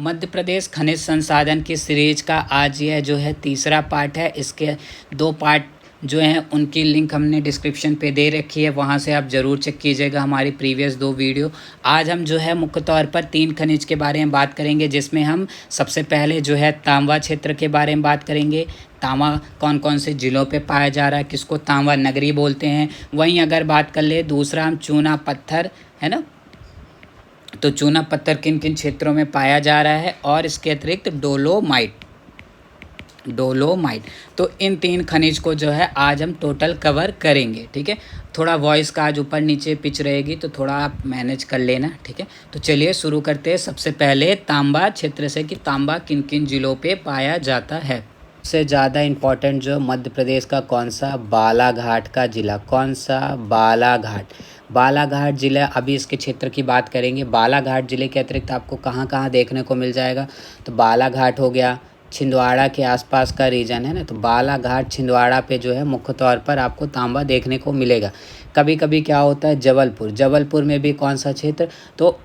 मध्य प्रदेश खनिज संसाधन की सीरीज का आज यह जो है तीसरा पार्ट है। इसके 2 पार्ट जो हैं उनकी लिंक हमने डिस्क्रिप्शन पे दे रखी है, वहाँ से आप ज़रूर चेक कीजिएगा हमारी प्रीवियस 2 वीडियो। आज हम जो है मुख्य तौर पर 3 खनिज के बारे में बात करेंगे, जिसमें हम सबसे पहले जो है तांबा क्षेत्र के बारे में बात करेंगे। तांबा कौन कौन से ज़िलों पे पाया जा रहा है, किसको तांबा नगरी बोलते हैं। वहीं अगर बात कर ले दूसरा हम चूना पत्थर, है ना, तो चूना पत्थर किन किन क्षेत्रों में पाया जा रहा है, और इसके अतिरिक्त डोलोमाइट। तो इन 3 खनिज को जो है आज हम टोटल कवर करेंगे। ठीक है, थोड़ा वॉइस का आज ऊपर नीचे पिच रहेगी तो थोड़ा आप मैनेज कर लेना। ठीक है, तो चलिए शुरू करते हैं सबसे पहले तांबा क्षेत्र से कि तांबा किन किन जिलों पे पाया जाता है। सबसे ज़्यादा इम्पोर्टेंट जो मध्य प्रदेश का कौन सा, बालाघाट का ज़िला। कौन सा, बालाघाट ज़िला। अभी इसके क्षेत्र की बात करेंगे। बालाघाट ज़िले के अतिरिक्त आपको कहाँ कहाँ देखने को मिल जाएगा, तो बालाघाट हो गया, छिंदवाड़ा के आसपास का रीजन है ना, तो बालाघाट छिंदवाड़ा पे जो है मुख्य तौर पर आपको तांबा देखने को मिलेगा। कभी कभी क्या होता है, जबलपुर में भी कौन सा क्षेत्र, तो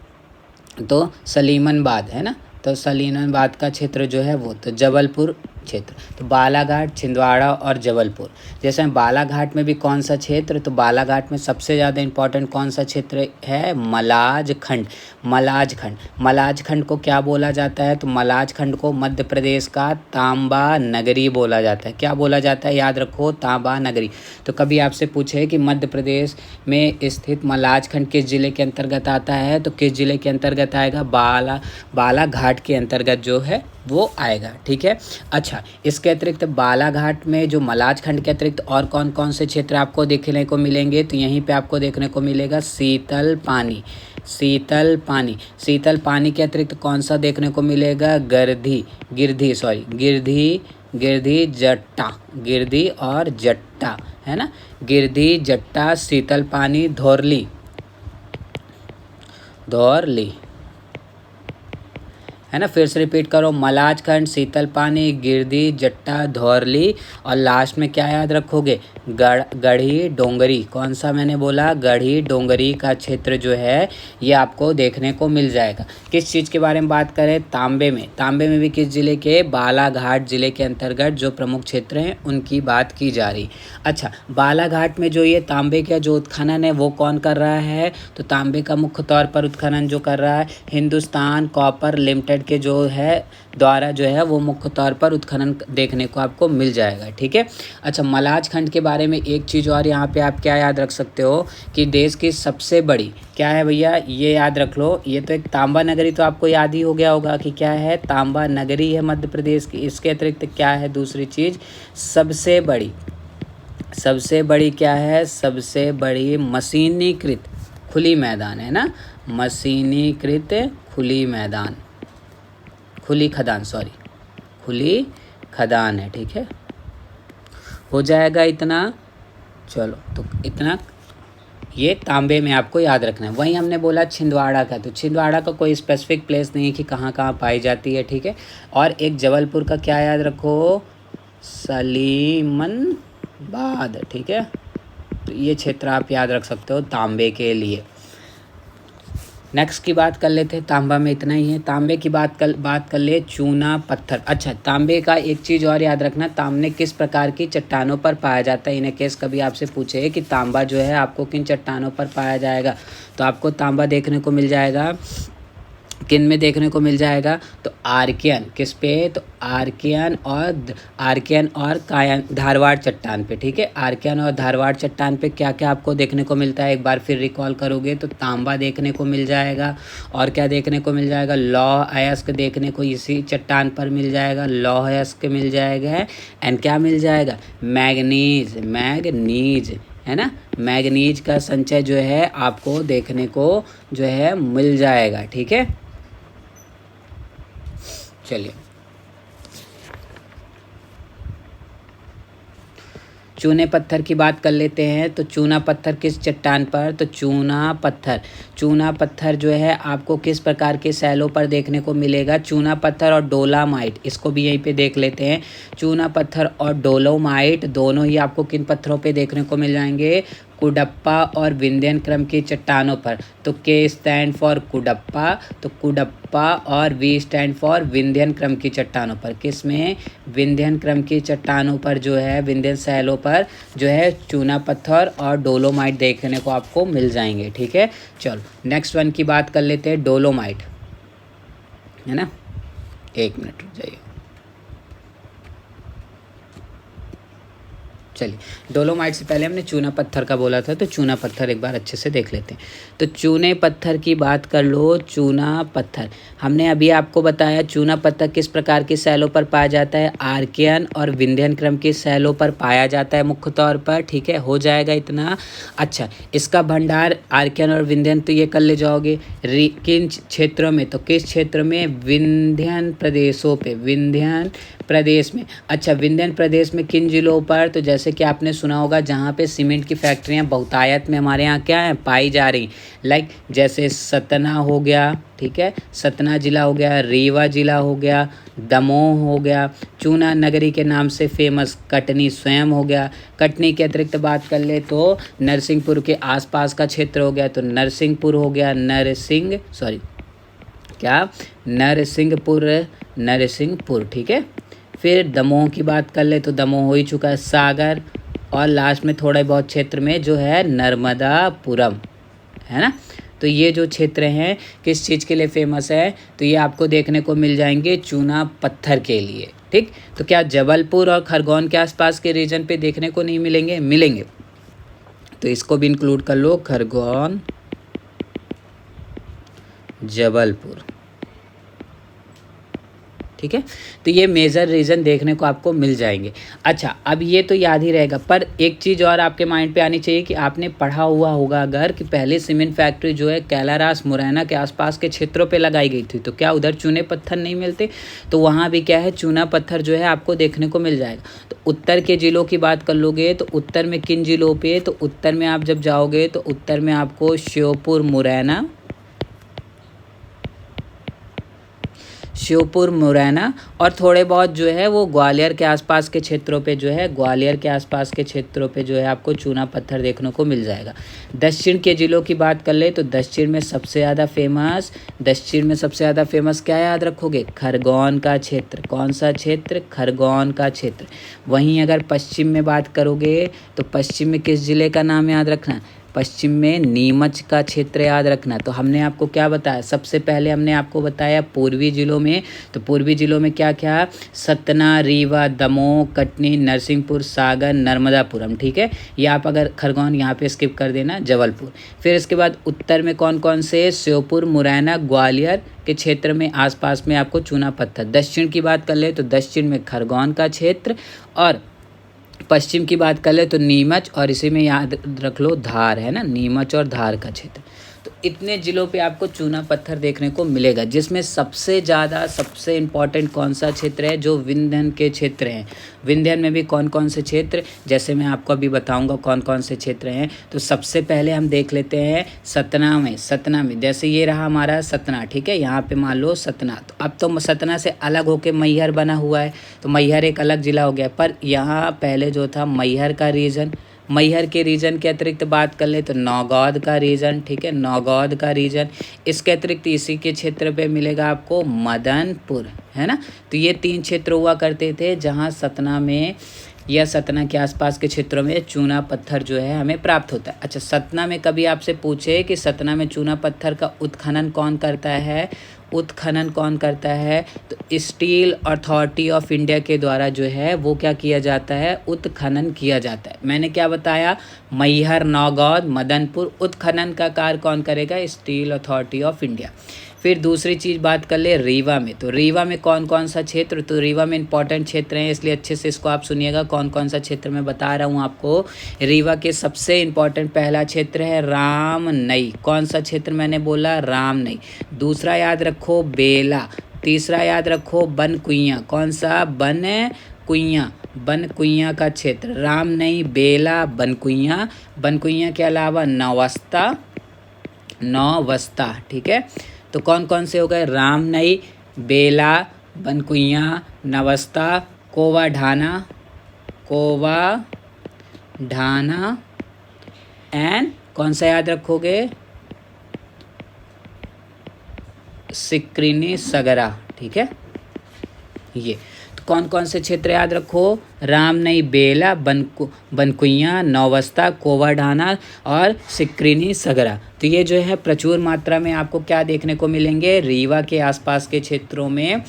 सलीमनबाद है ना, तो सलीमनबाद का क्षेत्र जो है वो, तो जबलपुर क्षेत्र। तो बालाघाट, छिंदवाड़ा और जबलपुर। जैसे बालाघाट में भी कौन सा क्षेत्र, तो बालाघाट में सबसे ज़्यादा इम्पोर्टेंट कौन सा क्षेत्र है, मलाजखंड को क्या बोला जाता है, तो मलाजखंड को मध्य प्रदेश का तांबा नगरी बोला जाता है। क्या बोला जाता है, याद रखो, तांबा नगरी। तो कभी आपसे पूछे कि मध्य प्रदेश में स्थित मलाजखंड किस जिले के अंतर्गत आता है, तो किस जिले के अंतर्गत आएगा, बालाघाट के अंतर्गत जो है वो आएगा। ठीक है, अच्छा, इसके अतिरिक्त बालाघाट में जो मलाजखंड के अतिरिक्त और कौन कौन से क्षेत्र आपको देखने को मिलेंगे, तो यहीं पे आपको देखने को मिलेगा शीतल पानी के अतिरिक्त कौन सा देखने को मिलेगा, गिरधी और जट्टा है ना, गिरधी, जट्टा, शीतल पानी, धौरली है ना। फिर से रिपीट करो, मलाजखंड, शीतल पानी, गिरधी, जट्टा, धौरली, और लास्ट में क्या याद रखोगे, गढ़ी डोंगरी। कौन सा मैंने बोला, गढ़ी डोंगरी का क्षेत्र जो है ये आपको देखने को मिल जाएगा। किस चीज़ के बारे में बात करें, तांबे में भी किस जिले के, बालाघाट जिले के अंतर्गत जो प्रमुख क्षेत्र हैं उनकी बात की जा रही। अच्छा, बालाघाट में जो ये तांबे का जो उत्खनन है वो कौन कर रहा है, तो तांबे का मुख्य तौर पर उत्खनन जो कर रहा है हिंदुस्तान कॉपर लिमिटेड के जो है द्वारा जो है वो मुख्य तौर पर उत्खनन देखने को आपको मिल जाएगा। ठीक है, अच्छा, मलाजखंड के बारे में एक चीज़ और यहाँ पे आप क्या याद रख सकते हो कि देश की सबसे बड़ी क्या है भैया, ये याद रख लो। ये तो एक तांबा नगरी तो आपको याद ही हो गया होगा कि क्या है, तांबा नगरी है मध्य प्रदेश की। इसके अतिरिक्त क्या है दूसरी चीज़, सबसे बड़ी क्या है, सबसे बड़ी मशीनीकृत खुली मैदान है ना, मशीनीकृत खुली खदान है। ठीक है, हो जाएगा इतना। चलो, तो इतना ये तांबे में आपको याद रखना है। वहीं हमने बोला छिंदवाड़ा का, तो छिंदवाड़ा का कोई स्पेसिफिक प्लेस नहीं है कि कहाँ कहाँ पाई जाती है। ठीक है, और एक जबलपुर का क्या याद रखो, सलीमनबाद। ठीक है, तो ये क्षेत्र आप याद रख सकते हो तांबे के लिए। नेक्स्ट की बात कर लेते हैं, तांबा में इतना ही है। तांबे की बात कर ले, चूना पत्थर। अच्छा, तांबे का एक चीज़ और याद रखना, तांबे किस प्रकार की चट्टानों पर पाया जाता है। इन्हें केस कभी आपसे पूछे कि तांबा जो है आपको किन चट्टानों पर पाया जाएगा, तो आपको तांबा देखने को मिल जाएगा किन में देखने को मिल जाएगा, तो आर्कियन, किस पे, तो आर्कियन और कायन, धारवाड़ चट्टान पे। ठीक है, आर्कियन और धारवाड़ चट्टान पे क्या क्या आपको देखने को मिलता है, एक बार फिर रिकॉल करोगे तो तांबा देखने को मिल जाएगा, और क्या देखने को मिल जाएगा, लौह अयस्क देखने को इसी चट्टान पर मिल जाएगा, लौह अयस्क मिल जाएगा, एंड क्या मिल जाएगा, मैग्नीज है ना, मैग्नीज का संचय जो है आपको देखने को जो है मिल जाएगा। ठीक है, चलिए, चूने पत्थर की बात कर लेते हैं। तो चूना पत्थर किस चट्टान पर, तो चूना पत्थर जो है आपको किस प्रकार के सैलों पर देखने को मिलेगा, चूना पत्थर और डोलामाइट, इसको भी यहीं पे देख लेते हैं। चूना पत्थर और डोलोमाइट दोनों ही आपको किन पत्थरों पे देखने को मिल जाएंगे, कुडप्पा और विंध्यन क्रम की चट्टानों पर। तो के स्टैंड फॉर कुडप्पा, तो कुडप्पा, और वी स्टैंड फॉर विंध्यन क्रम की चट्टानों पर। किसमें? विंध्यन क्रम की चट्टानों पर जो है, विंध्यन सैलों पर जो है चूना पत्थर और डोलोमाइट देखने को आपको मिल जाएंगे। ठीक है, चलो नेक्स्ट वन की बात कर लेते हैं, डोलोमाइट, है ना। एक मिनट रुक जाइए। चलिए, डोलोमाइट से पहले हमने चूना पत्थर का बोला था, तो चूना पत्थर एक बार अच्छे से देख लेते हैं। तो चूने पत्थर की बात कर लो। चूना पत्थर हमने अभी आपको बताया, चूना पत्थर किस प्रकार की शैलों पर पाया जाता है? आर्कियन और विंध्यन क्रम की शैलों पर पाया जाता है मुख्य तौर पर। ठीक है, हो जाएगा इतना। अच्छा, इसका भंडार आर्कियन और विंध्यन तो ये कर ले जाओगे। किन क्षेत्रों में? तो किस क्षेत्र में? विंध्यन प्रदेशों पे, विंध्यन प्रदेश में। अच्छा, विंध्यन प्रदेश में किन जिलों पर? तो जैसे कि आपने सुना होगा, जहाँ पे सीमेंट की फैक्ट्रियाँ बहुतायत में हमारे यहाँ क्या है पाई जा रही, लाइक जैसे सतना हो गया, ठीक है, सतना जिला हो गया, रीवा जिला हो गया, दमोह हो गया, चूना नगरी के नाम से फेमस कटनी स्वयं हो गया। कटनी के अतिरिक्त बात कर ले तो नरसिंहपुर के आसपास का क्षेत्र हो गया, तो नरसिंहपुर हो गया, नरसिंहपुर। ठीक है, फिर दमोह की बात कर ले तो दमोह हो ही चुका है, सागर, और लास्ट में थोड़े बहुत क्षेत्र में जो है नर्मदापुरम, है ना। तो ये जो क्षेत्र हैं किस चीज़ के लिए फेमस है? तो ये आपको देखने को मिल जाएंगे चूना पत्थर के लिए। ठीक, तो क्या जबलपुर और खरगोन के आसपास के रीजन पे देखने को नहीं मिलेंगे? मिलेंगे, तो इसको भी इंक्लूड कर लो, खरगोन, जबलपुर। ठीक है, तो ये मेजर रीजन देखने को आपको मिल जाएंगे। अच्छा, अब ये तो याद ही रहेगा, पर एक चीज़ और आपके माइंड पे आनी चाहिए कि आपने पढ़ा हुआ होगा अगर कि पहले सीमेंट फैक्ट्री जो है कैलारास मुरैना के आसपास के क्षेत्रों पे लगाई गई थी, तो क्या उधर चूने पत्थर नहीं मिलते? तो वहाँ भी क्या है, चूना पत्थर जो है आपको देखने को मिल जाएगा। तो उत्तर के ज़िलों की बात कर लोगे तो उत्तर में किन ज़िलों पर? तो उत्तर में आप जब जाओगे तो उत्तर में आपको श्योपुर मुरैना और थोड़े बहुत जो है वो ग्वालियर के आसपास के क्षेत्रों पे जो है, ग्वालियर के आसपास के क्षेत्रों पे जो है आपको चूना पत्थर देखने को मिल जाएगा। दक्षिण के ज़िलों की बात कर ले तो दक्षिण में सबसे ज़्यादा फेमस क्या याद रखोगे? खरगोन का क्षेत्र। कौन सा क्षेत्र? खरगोन का क्षेत्र। वहीं अगर पश्चिम में बात करोगे तो पश्चिम में किस ज़िले का नाम याद रखना? पश्चिम में नीमच का क्षेत्र याद रखना। तो हमने आपको क्या बताया? सबसे पहले हमने आपको बताया पूर्वी जिलों में, तो पूर्वी जिलों में क्या क्या? सतना, रीवा, दमोह, कटनी, नरसिंहपुर, सागर, नर्मदापुरम। ठीक है, ये आप अगर खरगोन यहाँ पे स्किप कर देना, जबलपुर। फिर इसके बाद उत्तर में कौन कौन से? श्योपुर, मुरैना, ग्वालियर के क्षेत्र में आसपास में आपको चूना पत्थर। दक्षिण की बात कर ले तो दक्षिण में खरगोन का क्षेत्र, और पश्चिम की बात कर ले तो नीमच, और इसी में याद रख लो धार, है ना, नीमच और धार का क्षेत्र। तो इतने ज़िलों पे आपको चूना पत्थर देखने को मिलेगा, जिसमें सबसे इम्पॉर्टेंट कौन सा क्षेत्र है? जो विंध्यन के क्षेत्र हैं। विंध्यन में भी कौन कौन से क्षेत्र, जैसे मैं आपको अभी बताऊंगा कौन कौन से क्षेत्र हैं। तो सबसे पहले हम देख लेते हैं सतना में जैसे ये रहा हमारा सतना, ठीक है, यहाँ पे मान लो सतना। तो अब तो सतना से अलग होके मैहर बना हुआ है, तो मैहर एक अलग ज़िला हो गया, पर यहाँ पहले जो था मैहर के रीजन के अतिरिक्त बात कर ले तो नौगौद का रीजन, ठीक है, नौगौद का रीजन। इसके अतिरिक्त इसी के क्षेत्र पे मिलेगा आपको मदनपुर, है ना। तो ये 3 क्षेत्र हुआ करते थे जहाँ सतना में या सतना के आसपास के क्षेत्रों में चूना पत्थर जो है हमें प्राप्त होता है। अच्छा, सतना में कभी आपसे पूछे कि सतना में चूना पत्थर का उत्खनन कौन करता है? तो स्टील अथॉरिटी ऑफ इंडिया के द्वारा जो है वो क्या किया जाता है? उत्खनन किया जाता है। मैंने क्या बताया? मैहर, नौगौद, मदनपुर। उत्खनन का कार्य कौन करेगा? Steel authority of India. फिर दूसरी चीज़ बात कर ले रीवा में, तो रीवा में कौन कौन सा क्षेत्र? तो रीवा में इंपॉर्टेंट क्षेत्र हैं, इसलिए अच्छे से इसको आप सुनिएगा कौन कौन सा क्षेत्र मैं बता रहा हूँ आपको। रीवा के सबसे इम्पॉर्टेंट पहला क्षेत्र है रामनई। कौन सा क्षेत्र मैंने बोला? रामनई। दूसरा याद रखो बेला। तीसरा याद रखो बनकुइयाँ। कौन सा? बनकुइयाँ का क्षेत्र। रामनई, बेला, बनकुइयाँ के अलावा नौवस्ता, ठीक है। तो कौन कौन से हो गए? रामनई, बेला, बनकुइयाँ, नवस्ता, कोवा ढाना एंड कौन सा याद रखोगे, सिक्रिनी सगरा, ठीक है। ये तो कौन कौन से क्षेत्र याद रखो, रामनई बेला, बनकुइया, नौवस्ता, कोवाडाना और सिक्रिनी सगरा। तो ये जो है प्रचुर मात्रा में आपको क्या देखने को मिलेंगे, रीवा के आसपास के क्षेत्रों में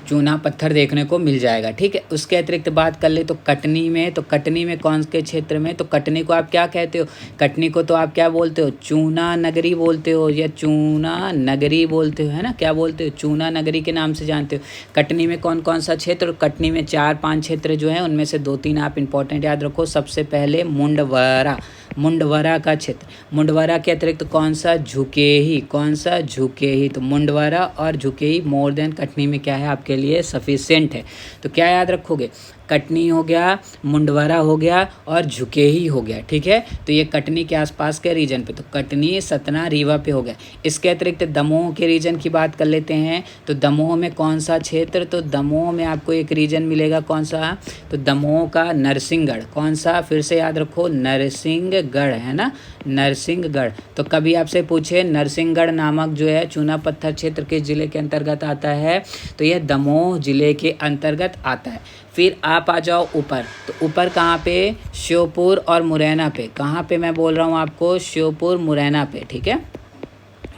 चूना पत्थर देखने को मिल जाएगा, ठीक है। उसके अतिरिक्त बात कर ले तो कटनी में, तो कटनी में कौन के क्षेत्र में, तो कटनी को आप क्या कहते हो, कटनी को तो आप क्या बोलते हो, चूना नगरी बोलते हो या चूना नगरी बोलते हो, है ना, क्या बोलते हो, चूना नगरी के नाम से जानते हो। कटनी में कौन कौन सा क्षेत्र, कटनी में 4-5 क्षेत्र जो है उनमें से 2-3 आप इंपॉर्टेंट याद रखो। सबसे पहले मुंडवरा, मुंडवरा का क्षेत्र, मुंडवरा के अतिरिक्त कौन सा, झुकेही, कौन सा, झुकेही। तो मुंडवरा और झुकेही मोर देन कटनी में क्या है आपके लिए सफिशिएंट है। तो क्या याद रखोगे, कटनी हो गया, मुंडवरा हो गया और झुकेही हो गया, ठीक है। तो ये कटनी के आसपास के रीजन पे, तो कटनी, सतना, रीवा पे हो गया। इसके अतिरिक्त दमोह के रीजन की बात कर लेते हैं। तो दमोह में कौन सा क्षेत्र, तो दमोह में आपको एक रीजन मिलेगा कौन सा, तो दमोह का नरसिंहगढ़, कौन सा, फिर से याद रखो, नरसिंहगढ़, है ना, नरसिंहगढ़। तो कभी आपसे पूछे नरसिंहगढ़ नामक जो है चूना पत्थर क्षेत्र किस जिले के अंतर्गत आता है, तो यह दमोह जिले के अंतर्गत आता है। फिर आप आ जाओ ऊपर, तो ऊपर कहाँ पे, श्योपुर और मुरैना पे, कहाँ पे मैं बोल रहा हूँ आपको, श्योपुर मुरैना पे, ठीक है,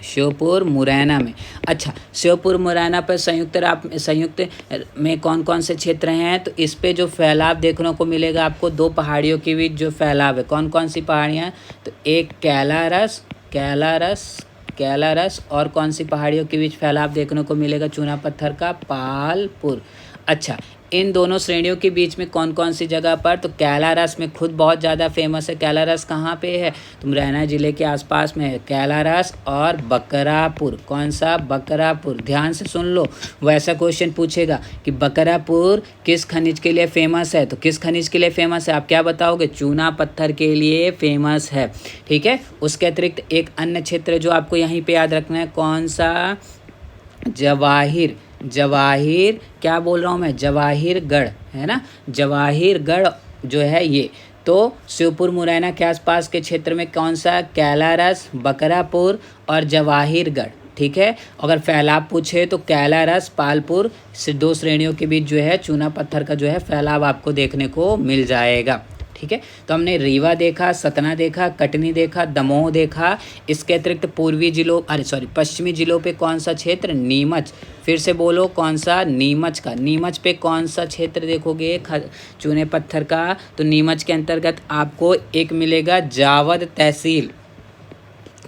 श्योपुर मुरैना में। अच्छा, श्योपुर मुरैना पर संयुक्त में कौन कौन से क्षेत्र हैं, तो इस पे जो फैलाव देखने को मिलेगा आपको, 2 पहाड़ियों के बीच जो फैलाव है, कौन कौन सी पहाड़ियाँ, तो एक कैलारस और कौन सी पहाड़ियों के बीच फैलाव देखने को मिलेगा चूना पत्थर का, पालपुर। अच्छा, इन दोनों श्रेणियों के बीच में कौन कौन सी जगह पर, तो कैलारस में खुद बहुत ज़्यादा फेमस है। कैलारस कहाँ पे है, तो मुरैना जिले के आसपास में है कैलारस और बकरापुर, कौन सा, बकरापुर। ध्यान से सुन लो, वैसा क्वेश्चन पूछेगा कि बकरापुर किस खनिज के लिए फेमस है, तो किस खनिज के लिए फेमस है, आप क्या बताओगे, चूना पत्थर के लिए फेमस है, ठीक है। उसके अतिरिक्त एक अन्य क्षेत्र जो आपको यहीं पर याद रखना है, कौन सा, जवाहिर क्या बोल रहा हूँ मैं, जवाहिरगढ़, है ना, जवाहिरगढ़ जो है ये। तो श्योपुर मुरैना के आसपास के क्षेत्र में कौन सा, कैलारस, बकरापुर और जवाहिरगढ़, ठीक है। अगर फैलाव पूछे तो कैलारस, पालपुर से 2 श्रेणियों के बीच जो है चूना पत्थर का जो है फैलाव आपको देखने को मिल जाएगा, ठीक है। तो हमने रीवा देखा, सतना देखा, कटनी देखा, दमोह देखा। इसके अतिरिक्त पश्चिमी जिलों पे कौन सा क्षेत्र, नीमच, फिर से बोलो कौन सा, नीमच का, नीमच पे कौन सा क्षेत्र देखोगे चूने पत्थर का, तो नीमच के अंतर्गत आपको एक मिलेगा जावद तहसील।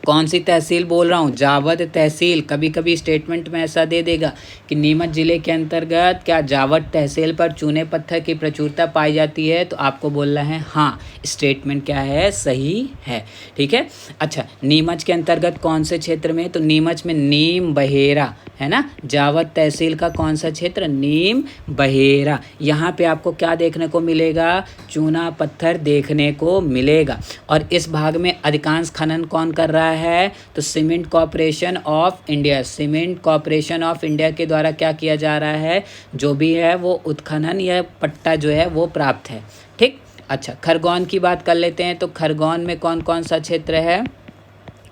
कौन सी तहसील बोल रहा हूँ, जावद तहसील। कभी कभी स्टेटमेंट में ऐसा दे देगा कि नीमच जिले के अंतर्गत क्या जावद तहसील पर चूने पत्थर की प्रचुरता पाई जाती है, तो आपको बोलना है हाँ, स्टेटमेंट क्या है, सही है, ठीक है। अच्छा, नीमच के अंतर्गत कौन से क्षेत्र में, तो नीमच में नीम बहेरा, है ना, जावद तहसील का कौन सा क्षेत्र, नीम बहेरा। यहाँ पे आपको क्या देखने को मिलेगा, चूना पत्थर देखने को मिलेगा। और इस भाग में अधिकांश खनन कौन कर रहा है, तो cement corporation of India, cement corporation of India के द्वारा क्या किया जा रहा है, जो भी है वो उत्खनन या पट्टा जो है वो प्राप्त है, ठीक। अच्छा, खरगोन की बात कर लेते हैं। तो खरगोन में कौन कौन सा क्षेत्र है,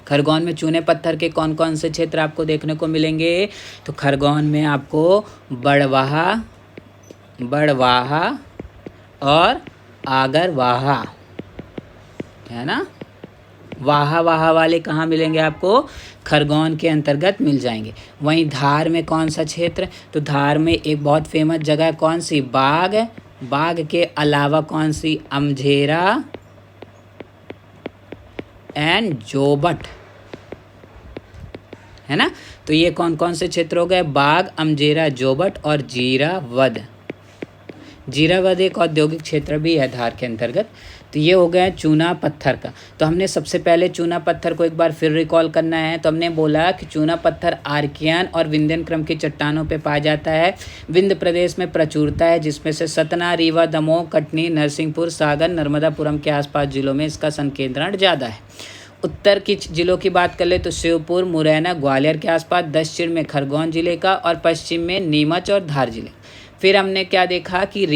खरगोन में चूने पत्थर के कौन कौन से क्षेत्र आपको देखने को मिलेंगे, तो खरगोन में आपको बड़वाहा और आगरवाहा, है ना, वाहा वाले कहाँ मिलेंगे आपको, खरगोन के अंतर्गत मिल जाएंगे। वहीं धार में कौन सा क्षेत्र, तो धार में एक बहुत फेमस जगह कौन सी, बाग के अलावा कौन सी, अमझेरा एंड जोबट, है ना। तो ये कौन कौन से क्षेत्र हो गए, बाग, अमझेरा, जोबट और जीरावद। जीरावद एक औद्योगिक क्षेत्र भी है धार के अंतर्गत। तो ये हो गया चूना पत्थर का। तो हमने सबसे पहले चूना पत्थर को एक बार फिर रिकॉल करना है। तो हमने बोला कि चूना पत्थर आर्कियन और विंध्यन क्रम की चट्टानों पे पाया जाता है। विंध्य प्रदेश में प्रचुरता है, जिसमें से सतना, रीवा, दमोह, कटनी, नरसिंहपुर, सागर, नर्मदापुरम के आसपास जिलों में इसका संकेंद्रण ज़्यादा है। उत्तर की जिलों की बात कर ले तो श्योपुर, मुरैना, ग्वालियर के आसपास, दक्षिण में खरगोन जिले का और पश्चिम में नीमच और धार जिले। फिर हमने क्या देखा कि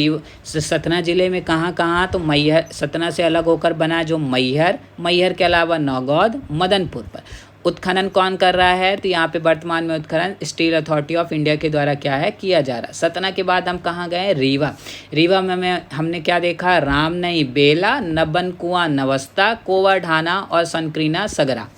सतना जिले में कहाँ कहाँ, तो मैहर, सतना से अलग होकर बना जो मैहर, मैहर के अलावा नौगौद, मदनपुर पर। उत्खनन कौन कर रहा है, तो यहाँ पे वर्तमान में उत्खनन स्टील अथॉरिटी ऑफ इंडिया के द्वारा क्या है किया जा रहा है। सतना के बाद हम कहाँ गए, रीवा। रीवा में हमने क्या देखा, रामनई, बेला, नबन कुआं, नवस्ता, कोवा ढाना और संक्रीना सगरा।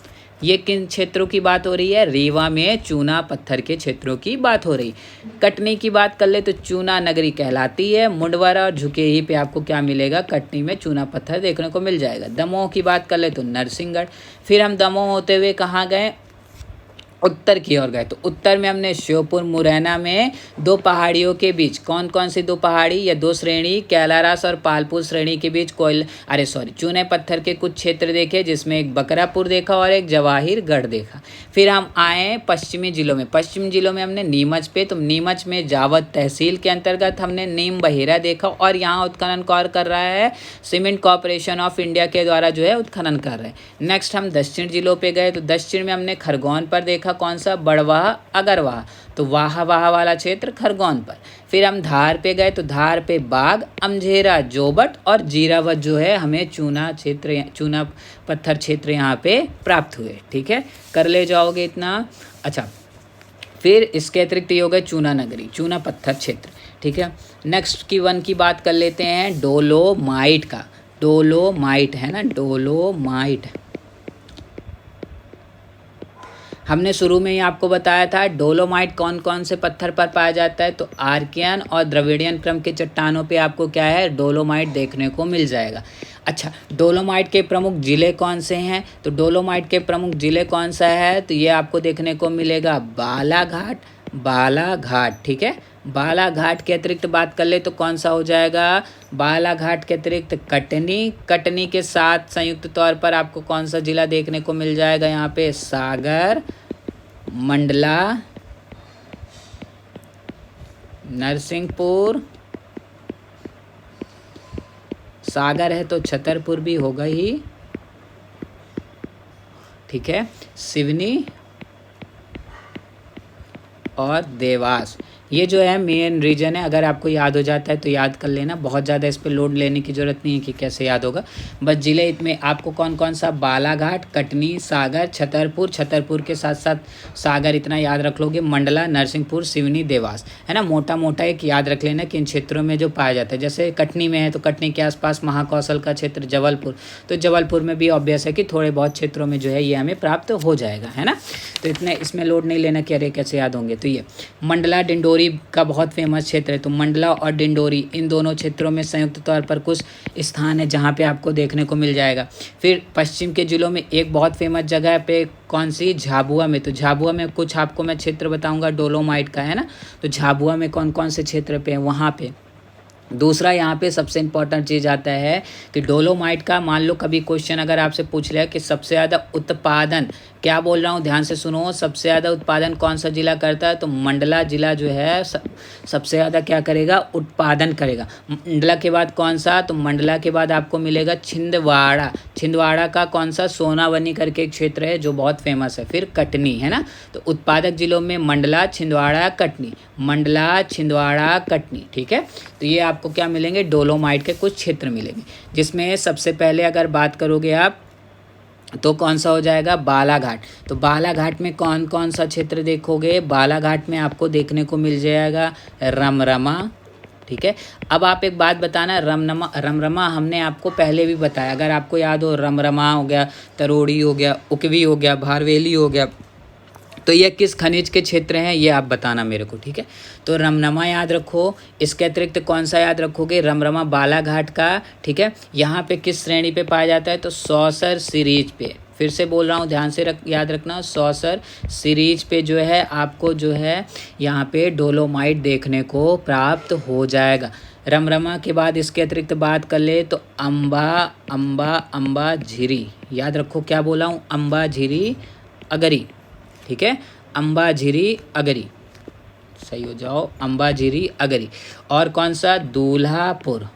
ये किन क्षेत्रों की बात हो रही है, रीवा में चूना पत्थर के क्षेत्रों की बात हो रही। कटनी की बात कर ले तो चूना नगरी कहलाती है। मुंडवारा और झुकेही पे आपको क्या मिलेगा, कटनी में चूना पत्थर देखने को मिल जाएगा। दमोह की बात कर ले तो नरसिंहगढ़। फिर हम दमोह होते हुए कहाँ गए, उत्तर की ओर गए। तो उत्तर में हमने श्योपुर, मुरैना में दो पहाड़ियों के बीच, कौन कौन सी दो पहाड़ी या दो श्रेणी, कैलारस और पालपुर श्रेणी के बीच चूने पत्थर के कुछ क्षेत्र देखे, जिसमें एक बकरापुर देखा और एक जवाहिरगढ़ देखा। फिर हम आए पश्चिमी जिलों में। पश्चिमी जिलों में हमने नीमच पे, तो नीमच में जावद तहसील के अंतर्गत हमने नीम बहेरा देखा, और यहाँ उत्खनन कौन कर रहा है, सीमेंट कॉर्पोरेशन ऑफ इंडिया के द्वारा जो है उत्खनन कर रहे हैं। नेक्स्ट हम दक्षिण जिलों पे गए, तो दक्षिण में हमने खरगोन पर देखा, कौन सा, बड़वाह, अगरवाह, तो वाह वाला क्षेत्र खरगोन पर। फिर हम धार पे गए, तो धार पे बाग, अमझेरा, जोबट और जीरावत जो है हमें चूना पत्थर क्षेत्र यहाँ पे प्राप्त हुए। ठीक है, कर ले जाओगे इतना। अच्छा, फिर इसके अतिरिक्त ये हो गए चूना नगरी, चूना पत्थर क्षेत्र। ठीक है, नेक्स्ट की वन की बात कर लेते हैं, डोलोमाइट का। डोलोमाइट है ना, डोलोमाइट हमने शुरू में ही आपको बताया था। डोलोमाइट कौन कौन से पत्थर पर पाया जाता है, तो आर्कियन और द्रविडियन क्रम के चट्टानों पे आपको क्या है, डोलोमाइट देखने को मिल जाएगा। अच्छा, डोलोमाइट के प्रमुख जिले कौन से हैं, तो डोलोमाइट के प्रमुख जिले कौन सा है, तो ये आपको देखने को मिलेगा बालाघाट। ठीक है, बालाघाट के अतिरिक्त बात कर ले तो कौन सा हो जाएगा, बालाघाट के अतिरिक्त कटनी के साथ संयुक्त तौर पर आपको कौन सा जिला देखने को मिल जाएगा, यहाँ पे सागर, मंडला, नरसिंहपुर, सागर है तो छतरपुर भी होगा ही। ठीक है, सिवनी और देवास, ये जो है मेन रीजन है। अगर आपको याद हो जाता है तो याद कर लेना, बहुत ज़्यादा इस पर लोड लेने की ज़रूरत नहीं है कि कैसे याद होगा। बस जिले में आपको कौन कौन सा, बालाघाट, कटनी, सागर, छतरपुर के साथ साथ सागर इतना याद रख लोगे, मंडला, नरसिंहपुर, सिवनी, देवास, है ना। मोटा मोटा एक याद रख लेना कि इन क्षेत्रों में जो पाया जाता है। जैसे कटनी में है तो कटनी के आसपास महाकौशल का क्षेत्र, जबलपुर, तो जबलपुर में भी ऑब्वियस है कि थोड़े बहुत क्षेत्रों में जो है ये हमें प्राप्त हो जाएगा, है ना। तो इतने इसमें लोड नहीं लेना कि अरे कैसे याद होंगे। तो ये मंडला डिंडोरी का बहुत फेमस क्षेत्र है, तो मंडला और डिंडोरी इन दोनों क्षेत्रों में संयुक्त तौर पर कुछ स्थान है जहाँ पे आपको देखने को मिल जाएगा। फिर पश्चिम के जिलों में एक बहुत फेमस जगह पे कौन सी, झाबुआ में। तो झाबुआ में कुछ आपको मैं क्षेत्र बताऊंगा डोलोमाइट का, है ना। तो झाबुआ में कौन कौन से क्षेत्र पे है वहाँ पे। दूसरा यहाँ पे सबसे इम्पोर्टेंट चीज़ आता है कि डोलोमाइट का, मान लो कभी क्वेश्चन अगर आपसे पूछ लिया कि सबसे ज़्यादा उत्पादन, क्या बोल रहा हूँ ध्यान से सुनो, सबसे ज़्यादा उत्पादन कौन सा जिला करता है, तो मंडला जिला जो है सबसे ज़्यादा क्या करेगा, उत्पादन करेगा। मंडला के बाद कौन सा, तो मंडला के बाद आपको मिलेगा छिंदवाड़ा का कौन सा, सोनावनी करके एक क्षेत्र है जो बहुत फेमस है। फिर कटनी, है ना। तो उत्पादक जिलों में मंडला, छिंदवाड़ा, कटनी, मंडला, छिंदवाड़ा, कटनी। ठीक है, तो ये आपको क्या मिलेंगे, डोलोमाइट के कुछ क्षेत्र मिलेंगे, जिसमें सबसे पहले अगर बात करोगे आप तो कौन सा हो जाएगा, बालाघाट। तो बालाघाट में कौन कौन सा क्षेत्र देखोगे, बालाघाट में आपको देखने को मिल जाएगा रमरमा। ठीक है, अब आप एक बात बताना, रमरमा हमने आपको पहले भी बताया, अगर आपको याद हो, रमरमा हो गया, तरोड़ी हो गया, उकवी हो गया, भारवेली हो गया, तो ये किस खनिज के क्षेत्र हैं ये आप बताना मेरे को। ठीक है, तो रमरमा याद रखो। इसके अतिरिक्त कौन सा याद रखोगे, रमरमा बालाघाट का। ठीक है, यहाँ पे किस श्रेणी पे पाया जाता है, तो सौसर सीरीज पे। फिर से बोल रहा हूँ, ध्यान से याद रखना, सौसर सीरीज पे जो है आपको जो है यहाँ पे डोलोमाइट देखने को प्राप्त हो जाएगा। रमरमा के बाद इसके अतिरिक्त बात कर ले तो अम्बा झिरी, याद रखो क्या बोला हूँ, अम्बा झिरी अगरी। ठीक है, अम्बा झिरी अगरी, सही हो जाओ, अम्बा झिरी अगरी। और कौन सा, दूल्हापुर।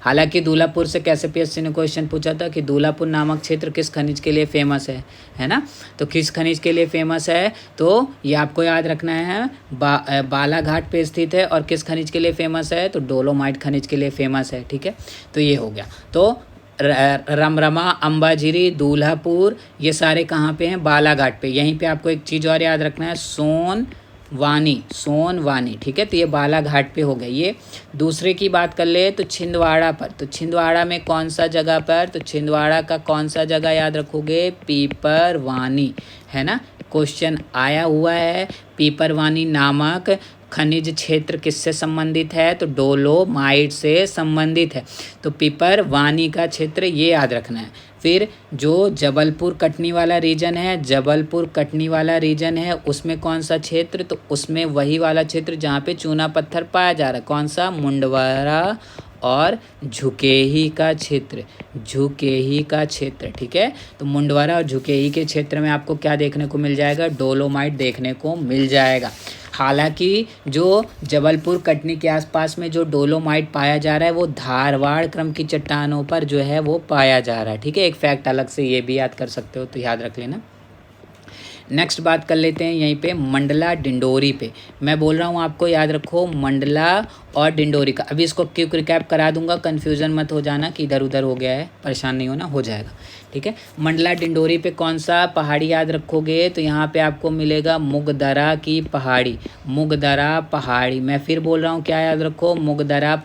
हालांकि दूल्हापुर से कैसे पीएससी ने क्वेश्चन पूछा था कि दूल्हापुर नामक क्षेत्र किस खनिज के लिए फेमस है ना। तो किस खनिज के लिए फेमस है, तो ये आपको याद रखना है, बालाघाट पे स्थित है। और किस खनिज के लिए फेमस है, तो डोलोमाइट खनिज के लिए फेमस है। ठीक है, तो ये हो गया। तो रमरमा, अंबाझिरी, दूल्हापुर, ये सारे कहाँ पे हैं, बालाघाट पे। यहीं पे आपको एक चीज़ और याद रखना है, सोनवानी। ठीक है, तो ये बालाघाट पे हो गया। ये दूसरे की बात कर ले तो छिंदवाड़ा पर, तो छिंदवाड़ा में कौन सा जगह पर, तो छिंदवाड़ा का कौन सा जगह याद रखोगे, पीपरवानी, है ना। क्वेश्चन आया हुआ है, पीपरवानी नामक खनिज क्षेत्र किससे संबंधित है, तो डोलोमाइट से संबंधित है। तो पीपरवानी का क्षेत्र ये याद रखना है। फिर जो जबलपुर कटनी वाला रीजन है, उसमें कौन सा क्षेत्र, तो उसमें वही वाला क्षेत्र जहाँ पे चूना पत्थर पाया जा रहा है। कौन सा, मुंडवारा और झुकेही का क्षेत्र, ठीक है। तो मुंडवारा और झुकेही के क्षेत्र में आपको क्या देखने को मिल जाएगा, डोलोमाइट देखने को मिल जाएगा। हालांकि जो जबलपुर कटनी के आसपास में जो डोलोमाइट पाया जा रहा है वो धारवाड़ क्रम की चट्टानों पर जो है वो पाया जा रहा है। ठीक है, एक फैक्ट अलग से ये भी याद कर सकते हो, तो याद रख लेना। नेक्स्ट बात कर लेते हैं यहीं पे मंडला डिंडोरी पे। मैं बोल रहा हूँ आपको याद रखो, मंडला और डिंडोरी का। अभी इसको क्विक रिकैप करा दूंगा, कन्फ्यूज़न मत हो जाना कि इधर उधर हो गया है, परेशान नहीं होना, हो जाएगा। ठीक है, मंडला डिंडोरी पे कौन सा पहाड़ी याद रखोगे, तो यहाँ पे आपको मिलेगा मुगदरा की पहाड़ी, मैं फिर बोल रहा हूँ क्या याद रखो, मुगदरा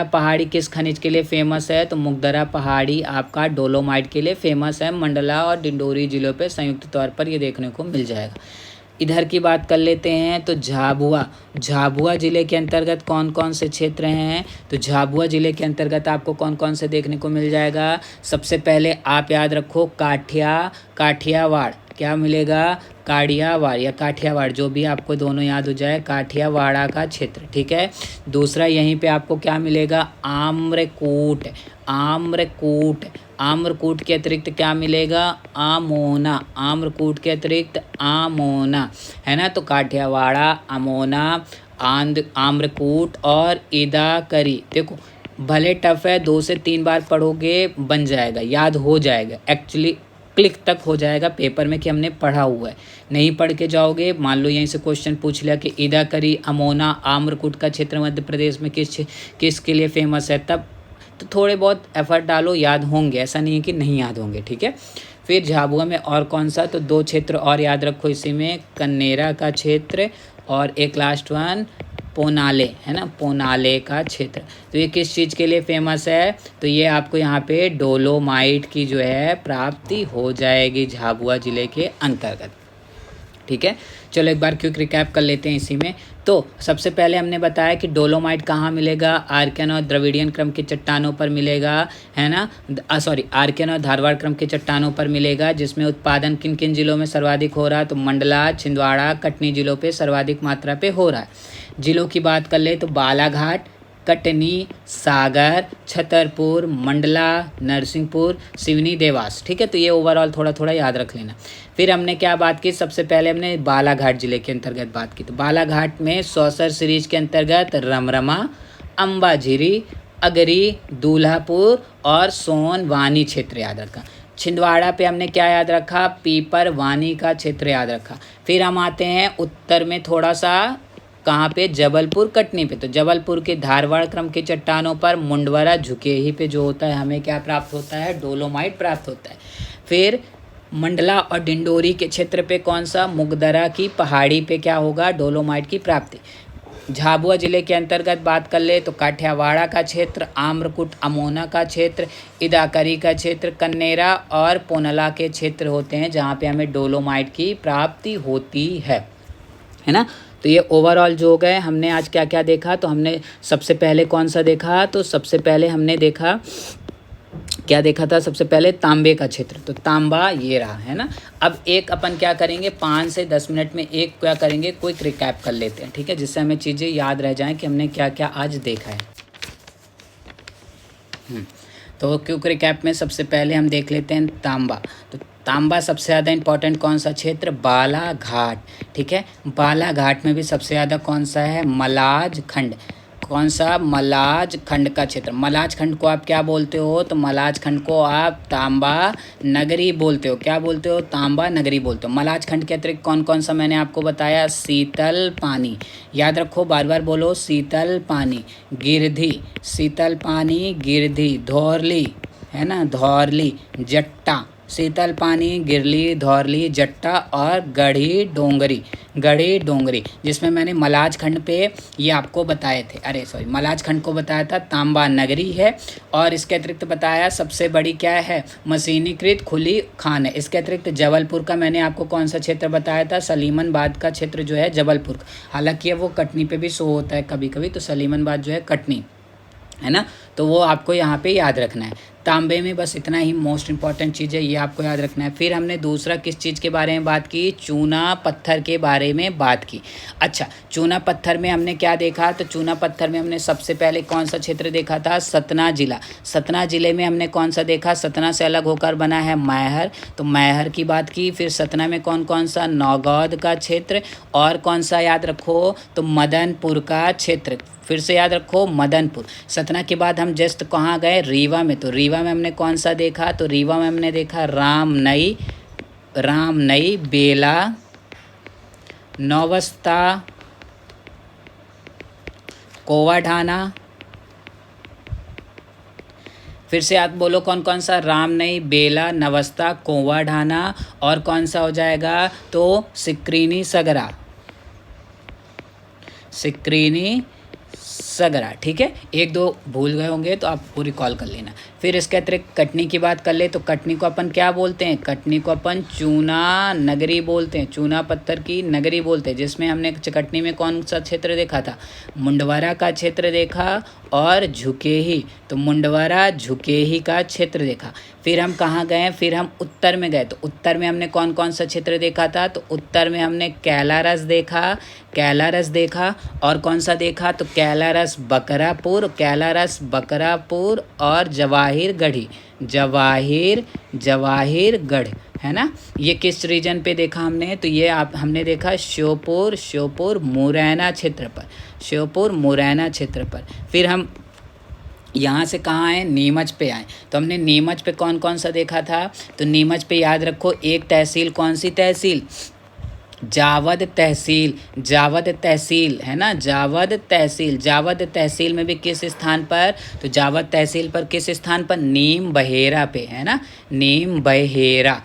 पहाड़ी किस खनिज के लिए फेमस है, तो मुगदरा पहाड़ी आपका डोलोमाइट के लिए फेमस है। मंडला और डिंडोरी जिलों पे संयुक्त तौर पर ये देखने को मिल जाएगा। इधर की बात कर लेते हैं, तो झाबुआ जिले के अंतर्गत कौन कौन से क्षेत्र हैं, तो झाबुआ जिले के अंतर्गत आपको कौन कौन से देखने को मिल जाएगा। सबसे पहले आप याद रखो काठियावाड़, क्या मिलेगा, काठियावाड़ या काठियावाड़, जो भी आपको दोनों याद हो जाए, काठियावाड़ा का क्षेत्र। ठीक है, दूसरा यहीं पे आपको क्या मिलेगा, आम्रकूट के अतिरिक्त क्या मिलेगा, आम्रकूट के अतिरिक्त आमोना, है ना। तो काठियावाड़ा, अमोना, आम्रकूट और इदाकरी। देखो भले टफ है, 2 से 3 बार पढ़ोगे बन जाएगा, याद हो जाएगा, एक्चुअली क्लिक तक हो जाएगा पेपर में कि हमने पढ़ा हुआ है। नहीं पढ़ के जाओगे, मान लो यहीं से क्वेश्चन पूछ लिया कि इदाकरी, अमोना, आम्रकूट का क्षेत्र मध्य प्रदेश में किसके लिए फेमस है, तब तो थोड़े बहुत एफर्ट डालो, याद होंगे, ऐसा नहीं है कि नहीं याद होंगे। ठीक है, फिर झाबुआ में और कौन सा, तो 2 क्षेत्र और याद रखो इसी में, कन्नेरा का क्षेत्र और एक लास्ट वन पोनाले, है ना, पोनाले का क्षेत्र। तो ये किस चीज़ के लिए फेमस है, तो ये आपको यहाँ पे डोलोमाइट की जो है प्राप्ति हो जाएगी झाबुआ जिले के अंतर्गत। ठीक है, चलो एक बार क्विक रिकैप कर लेते हैं इसी में। तो सबसे पहले हमने बताया कि डोलोमाइट कहाँ मिलेगा, आर्कियन और द्रविडियन क्रम की चट्टानों पर मिलेगा, है ना, आर्कियन और धारवाड़ क्रम की चट्टानों पर मिलेगा। जिसमें उत्पादन किन किन जिलों में सर्वाधिक हो रहा है, तो मंडला, छिंदवाड़ा, कटनी जिलों पे सर्वाधिक मात्रा पे हो रहा है। जिलों की बात कर ले तो बालाघाट, कटनी, सागर, छतरपुर, मंडला, नरसिंहपुर, सिवनी, देवास। ठीक है, तो ये ओवरऑल थोड़ा थोड़ा याद रख लेना। फिर हमने क्या बात की, सबसे पहले हमने बालाघाट जिले के अंतर्गत बात की। तो बालाघाट में सौसर सीरीज के अंतर्गत रमरमा, अंबाझिरी, अगरी, दूल्हापुर और सोनवानी क्षेत्र याद रखा। छिंदवाड़ा पे हमने क्या याद रखा, पीपरवानी का क्षेत्र याद रखा। फिर हम आते हैं उत्तर में थोड़ा सा, कहाँ पे, जबलपुर कटनी पे। तो जबलपुर के धारवाड़ क्रम के चट्टानों पर मुंडवारा झुकेही पे जो होता है हमें क्या प्राप्त होता है, डोलोमाइट प्राप्त होता है। फिर मंडला और डिंडोरी के क्षेत्र पे कौन सा, मुगदरा की पहाड़ी पे क्या होगा, डोलोमाइट की प्राप्ति। झाबुआ जिले के अंतर्गत बात कर ले तो काठियावाड़ा का क्षेत्र, आम्रकूट, अमोना का क्षेत्र, इदाकरी का क्षेत्र, कन्नेरा और पोनला के क्षेत्र होते हैं जहाँ पे हमें डोलोमाइट की प्राप्ति होती है ना। तो ये ओवरऑल जो हो गए, हमने आज क्या क्या देखा, तो हमने सबसे पहले कौन सा देखा, तो सबसे पहले हमने देखा, क्या देखा था, सबसे पहले तांबे का क्षेत्र। तो तांबा ये रहा, है ना। अब एक अपन क्या करेंगे, 5 से 10 मिनट में एक क्या करेंगे, क्विक रिकैप कर लेते हैं। ठीक है, जिससे हमें चीज़ें याद रह जाएं कि हमने क्या क्या आज देखा है। तो क्विक रिकैप में सबसे पहले हम देख लेते हैं तांबा। तो तांबा सबसे ज़्यादा इंपॉर्टेंट कौन सा क्षेत्र, बालाघाट। ठीक है, बालाघाट में भी सबसे ज़्यादा कौन सा है, मलाज खंड। कौन सा, मलाज खंड का क्षेत्र। मलाज खंड को आप क्या बोलते हो, तो मलाज खंड को आप तांबा नगरी बोलते हो। क्या बोलते हो, तांबा नगरी बोलते हो। मलाज खंड के अतिरिक्त कौन कौन सा मैंने आपको बताया, शीतल पानी, याद रखो, बार बार बोलो, शीतल पानी, गिरधी, शीतल पानी, गिरधी, धौरली, है ना, धौरली, जट्टा, शीतल पानी, गिरली, धौरली, जट्टा और गढ़ी डोंगरी, गढ़ी डोंगरी, जिसमें मैंने मलाज खंड पे ये आपको बताए थे, अरे सॉरी, मलाज खंड को बताया था तांबा नगरी है। और इसके अतिरिक्त बताया सबसे बड़ी क्या है, मशीनीकृत खुली खान है। इसके अतिरिक्त जबलपुर का मैंने आपको कौन सा क्षेत्र बताया था, सलीमनबाद का क्षेत्र जो है जबलपुर का, हालांकि वो कटनी पे भी शो होता है कभी कभी, तो सलीमनबाद जो है कटनी है ना, तो वो आपको यहाँ पे याद रखना है। तांबे में बस इतना ही मोस्ट इंपॉर्टेंट चीज़ है, ये आपको याद रखना है। फिर हमने दूसरा किस चीज़ के बारे में बात की, चूना पत्थर के बारे में बात की। अच्छा, चूना पत्थर में हमने क्या देखा, तो चूना पत्थर में हमने सबसे पहले कौन सा क्षेत्र देखा था, सतना जिला। सतना जिले में हमने कौन सा देखा, सतना से अलग होकर बना है मैहर, तो मैहर की बात की। फिर सतना में कौन कौन सा, नौगौद का क्षेत्र, और कौन सा याद रखो, तो मदनपुर का क्षेत्र, फिर से याद रखो मदनपुर। सतना के बाद हम जस्ट कहाँ गए, रीवा में, तो रीवा में हमने कौन सा देखा, तो रीवा में हमने देखा रामनई, रामनई, बेला, नौवस्ता, कोवाढाना, फिर से आप बोलो कौन कौन सा, रामनई, बेला, नवस्ता, कोवाढाना, और कौन सा हो जाएगा, तो सिक्रीनी सगरा, सिक्रीनी सगरा, ठीक है। एक दो भूल गए होंगे तो आप पूरी कॉल कर लेना। फिर इसके अतिरिक्त कटनी की बात कर ले, तो कटनी को अपन क्या बोलते हैं, कटनी को अपन चूना नगरी बोलते हैं, चूना पत्थर की नगरी बोलते हैं, जिसमें हमने कटनी में कौन सा क्षेत्र देखा था, मुंडवारा का क्षेत्र देखा और झुकेही, तो मुंडवारा झुकेही का क्षेत्र देखा। फिर हम कहाँ गए, फिर हम उत्तर में गए, तो उत्तर में हमने कौन कौन सा क्षेत्र देखा था, तो उत्तर में हमने कैलारस देखा, कैलारस देखा, और कौन सा देखा, तो कैलारस बकरापुर, कैलारस बकरापुर, और जवाहिरगढ़ी, जवाहिरगढ़, है ना। ये किस रीजन पे देखा हमने, तो ये हमने देखा श्योपुर मुरैना क्षेत्र पर, श्योपुर मुरैना क्षेत्र पर। फिर हम यहाँ से कहाँ आए, नीमच पे आए, तो हमने नीमच पे कौन कौन सा देखा था, तो नीमच पे याद रखो एक तहसील, कौन सी तहसील, जावद तहसील, जावद तहसील, है ना, जावद तहसील। जावद तहसील में भी किस स्थान पर, तो जावद तहसील पर किस स्थान पर, नीम बहेरा पे, है ना, नीम बहेरा,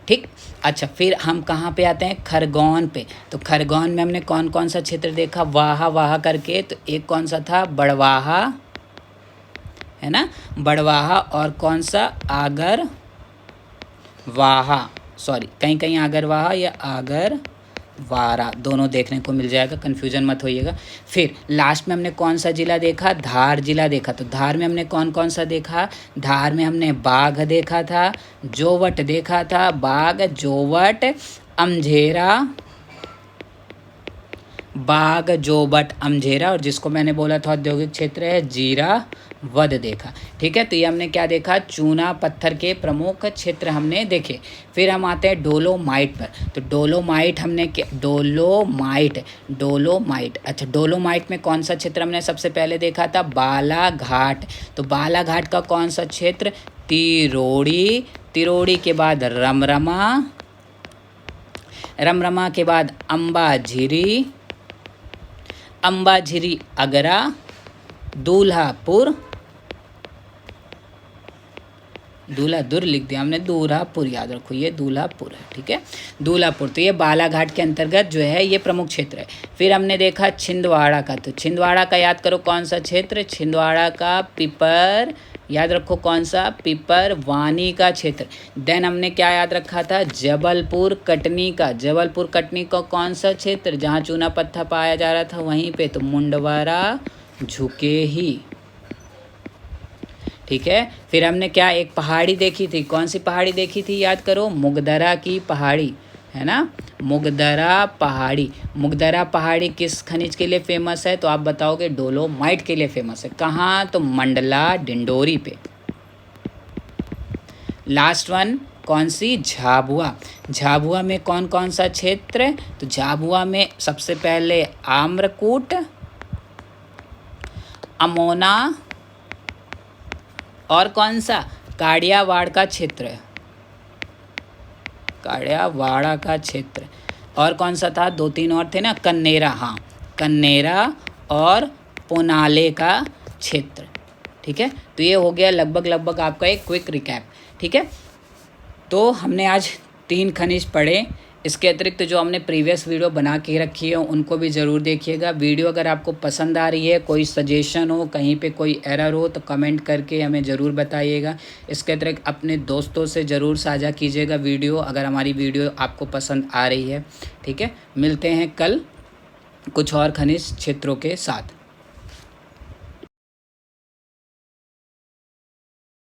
ठीक। अच्छा, फिर हम कहाँ पे आते हैं, खरगोन पे, तो खरगोन में हमने कौन कौन सा क्षेत्र देखा, वाहा करके, तो एक कौन सा था, बड़वाहा, है ना, बड़वाहा, और कौन सा, आगर वाहा, सॉरी, कहीं कहीं आगरवाहा या आगरवारा दोनों देखने को मिल जाएगा, कन्फ्यूजन मत होइएगा। फिर लास्ट में हमने कौन सा जिला देखा, धार जिला देखा, तो धार में हमने कौन कौन सा देखा, धार में हमने बाघ देखा था, जोवट देखा था, बाघ, जोवट, अमझेरा, बाघ, जोवट, अमझेरा, और जिसको मैंने बोला था औद्योगिक क्षेत्र है, जीरा वध देखा, ठीक है। तो ये हमने क्या देखा, चूना पत्थर के प्रमुख क्षेत्र हमने देखे। फिर हम आते हैं डोलोमाइट पर, तो डोलोमाइट हमने क्या, डोलोमाइट, अच्छा, डोलोमाइट में कौन सा क्षेत्र हमने सबसे पहले देखा था, बालाघाट, तो बालाघाट का कौन सा क्षेत्र, तिरोड़ी, तिरोड़ी के बाद रमरमा के बाद अंबाझिरी, अंबाझिरी अगरा, दूल्हापुर, दूल्हापुर लिख दिया हमने, दूल्हापुर याद रखो, ये दूल्हापुर है, ठीक है, दूल्हापुर। तो ये बालाघाट के अंतर्गत जो है ये प्रमुख क्षेत्र है। फिर हमने देखा छिंदवाड़ा का, तो छिंदवाड़ा का याद करो कौन सा क्षेत्र, छिंदवाड़ा का पिपर, याद रखो कौन सा, पिपर वानी का क्षेत्र। देन हमने क्या याद रखा था, जबलपुर कटनी का, जबलपुर कटनी का कौन सा क्षेत्र, जहाँ चूना पत्थर पाया जा रहा था वहीं पे, तो मुंडवारा झुकेही, ठीक है। फिर हमने क्या एक पहाड़ी देखी थी, कौन सी पहाड़ी देखी थी, याद करो, मुगदरा की पहाड़ी, है ना, मुगदरा पहाड़ी। मुगदरा पहाड़ी किस खनिज के लिए फेमस है, तो आप बताओगे डोलोमाइट के लिए फेमस है। कहाँ, तो मंडला डिंडोरी पे। लास्ट वन कौन सी, झाबुआ। झाबुआ में कौन कौन सा क्षेत्र, तो झाबुआ में सबसे पहले आम्रकूट, अमोना और कौन सा, काड़ियावाड़ का क्षेत्र, काड़ियावाड़ा का क्षेत्र। और कौन सा था, 2-3 और थे ना, कन्नेरा, हाँ कन्नेरा और पुनाले का क्षेत्र। ठीक है, तो ये हो गया लगभग आपका एक क्विक रिकैप। ठीक है, तो हमने आज 3 खनिज पढ़े। इसके अतिरिक्त जो हमने प्रीवियस वीडियो बना के रखी है उनको भी ज़रूर देखिएगा। वीडियो अगर आपको पसंद आ रही है, कोई सजेशन हो, कहीं पे कोई एरर हो, तो कमेंट करके हमें ज़रूर बताइएगा। इसके अतिरिक्त अपने दोस्तों से ज़रूर साझा कीजिएगा वीडियो, अगर हमारी वीडियो आपको पसंद आ रही है। ठीक है, मिलते हैं कल कुछ और खनिज क्षेत्रों के साथ।